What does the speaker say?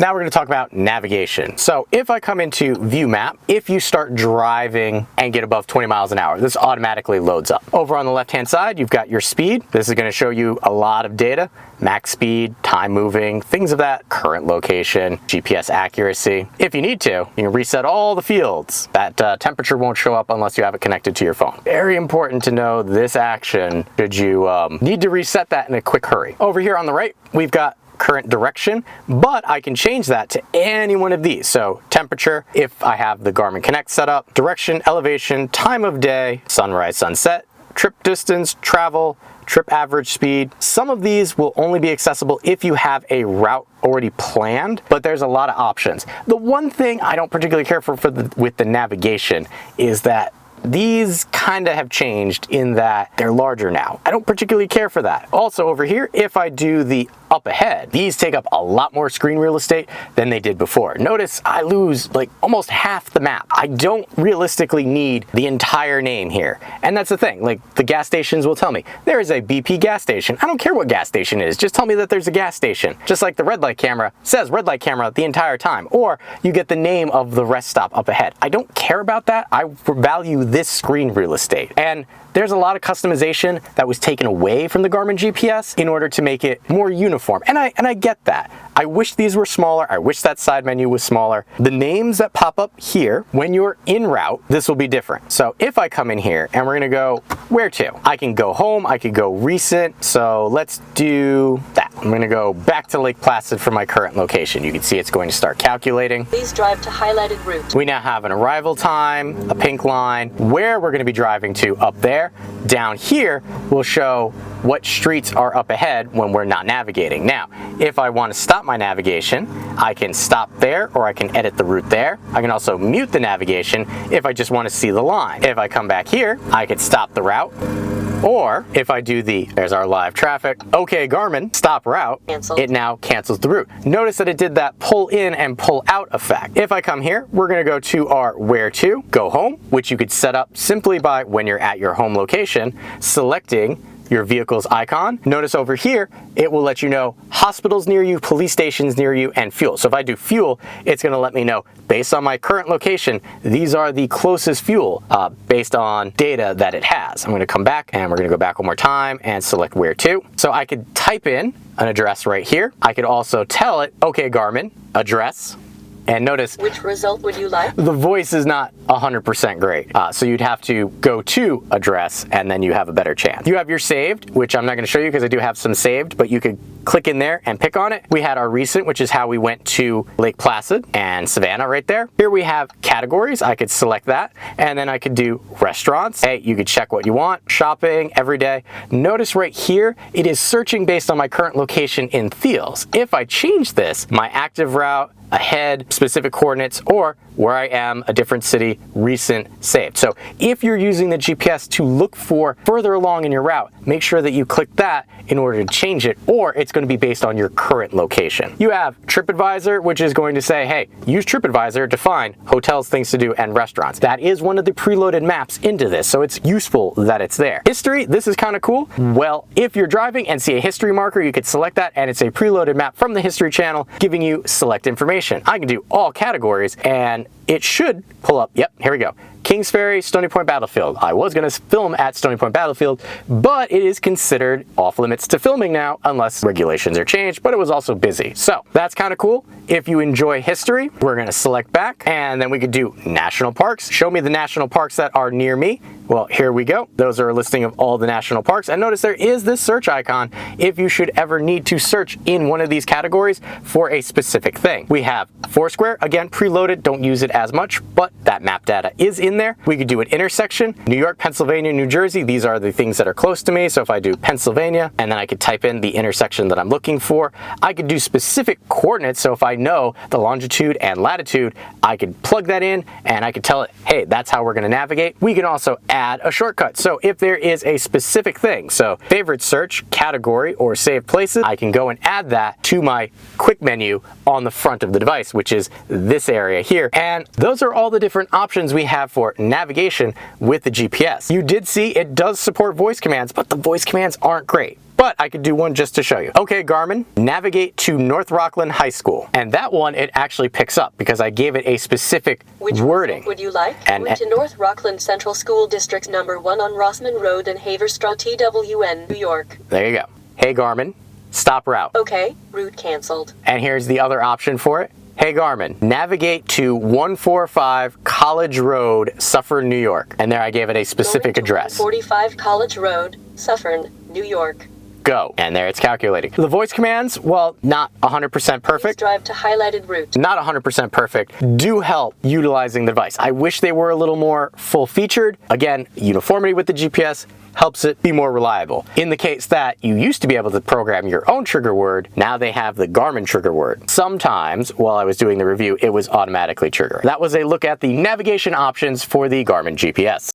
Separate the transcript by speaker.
Speaker 1: Now we're going to talk about navigation. So if I come into view map, if you start driving and get above 20 miles an hour, this automatically loads up. Over on the left-hand side, you've got your speed. This is going to show you a lot of data, max speed, time moving, things of that, current location, GPS accuracy. If you need to, you can reset all the fields. That temperature won't show up unless you have it connected to your phone. Very important to know this action should you need to reset that in a quick hurry. Over here on the right, we've got current direction, but I can change that to any one of these. So temperature, if I have the Garmin Connect set up, direction, elevation, time of day, sunrise, sunset, trip distance, travel, trip average speed. Some of these will only be accessible if you have a route already planned, but there's a lot of options. The one thing I don't particularly care for with the navigation is that these kind of have changed in that they're larger now. I don't particularly care for that. Also over here, if I do the up ahead, these take up a lot more screen real estate than they did before. Notice I lose like almost half the map. I don't realistically need the entire name here. And that's the thing, like the gas stations will tell me, there is a BP gas station. I don't care what gas station it is, just tell me that there's a gas station. Just like the red light camera says red light camera the entire time, or you get the name of the rest stop up ahead. I don't care about that. I value this screen real estate. And there's a lot of customization that was taken away from the Garmin GPS in order to make it more uniform. And I get that. I wish these were smaller. I wish that side menu was smaller. The names that pop up here, when you're en route, this will be different. So if I come in here and we're gonna go where to? I can go home, I could go recent. So let's do that. I'm gonna go back to Lake Placid for my current location. You can see it's going to start calculating.
Speaker 2: Please drive to highlighted route.
Speaker 1: We now have an arrival time, a pink line, where we're gonna be driving to up there. Down here will show what streets are up ahead when we're not navigating. Now, if I want to stop my navigation, I can stop there or I can edit the route there. I can also mute the navigation if I just want to see the line. If I come back here, I could stop the route. Or if I do there's our live traffic, okay Garmin, stop route,
Speaker 2: Cancel.
Speaker 1: It now cancels the route. Notice that it did that pull in and pull out effect. If I come here, we're gonna go to our where to, go home, which you could set up simply by when you're at your home location, selecting your vehicle's icon. Notice over here, it will let you know hospitals near you, police stations near you, and fuel. So if I do fuel, it's gonna let me know, based on my current location, these are the closest fuel based on data that it has. I'm gonna come back and we're gonna go back one more time and select where to. So I could type in an address right here. I could also tell it, okay Garmin, address. And notice,
Speaker 2: which result would you like?
Speaker 1: The voice is not 100% great. So you'd have to go to address and then you have a better chance. You have your saved, which I'm not gonna show you because I do have some saved, but you could click in there and pick on it. We had our recent, which is how we went to Lake Placid and Savannah right there. Here we have categories. I could select that and then I could do restaurants. Hey, you could check what you want, shopping, every day. Notice right here, it is searching based on my current location in Thiels. If I change this, my active route, ahead, specific coordinates, or where I am, a different city, recent, saved. So if you're using the GPS to look for further along in your route, make sure that you click that in order to change it, or it's going to be based on your current location. You have TripAdvisor, which is going to say, hey, use TripAdvisor to find hotels, things to do, and restaurants. That is one of the preloaded maps into this, so it's useful that it's there. History, this is kind of cool. Well, if you're driving and see a history marker, you could select that, and it's a preloaded map from the History channel giving you select information. I can do all categories, and it should pull up. Yep, here we go. Kings Ferry, Stony Point Battlefield. I was going to film at Stony Point Battlefield, but it is considered off limits to filming now unless regulations are changed, but it was also busy. So that's kind of cool. If you enjoy history, we're going to select back, and then we could do national parks. Show me the national parks that are near me. Well, here we go. Those are a listing of all the national parks. And notice there is this search icon if you should ever need to search in one of these categories for a specific thing. We have Foursquare, again, preloaded, don't use it as much, but that map data is in there. We could do an intersection, New York, Pennsylvania, New Jersey. These are the things that are close to me. So if I do Pennsylvania, and then I could type in the intersection that I'm looking for, I could do specific coordinates. So if I know the longitude and latitude, I could plug that in and I could tell it, hey, that's how we're gonna navigate. We can also add a shortcut. So if there is a specific thing, so favorite search, category, or saved places, I can go and add that to my quick menu on the front of the device, which is this area here. And Those are all the different options we have for navigation with the GPS. You did see it does support voice commands, but the voice commands aren't great. But I could do one just to show you. Okay, Garmin, navigate to North Rockland High School. And that one, it actually picks up because I gave it a specific wording.
Speaker 2: Would you like?
Speaker 1: And
Speaker 2: Route to North Rockland Central School District number 1 on Rossman Road and Haverstraw, TWN, New York.
Speaker 1: There you go. Hey, Garmin, stop route.
Speaker 2: Okay, route canceled.
Speaker 1: And here's the other option for it. Hey Garmin, navigate to 145 College Road, Suffern, New York. And there I gave it a specific address.
Speaker 2: 145 College Road, Suffern, New York.
Speaker 1: Go. And there it's calculating. The voice commands, well, not 100%
Speaker 2: Please
Speaker 1: perfect.
Speaker 2: drive to highlighted route.
Speaker 1: Not 100% perfect, do help utilizing the device. I wish they were a little more full-featured. Again, uniformity with the GPS helps it be more reliable. In the case that you used to be able to program your own trigger word, now they have the Garmin trigger word. Sometimes, while I was doing the review, it was automatically trigger. That was a look at the navigation options for the Garmin GPS.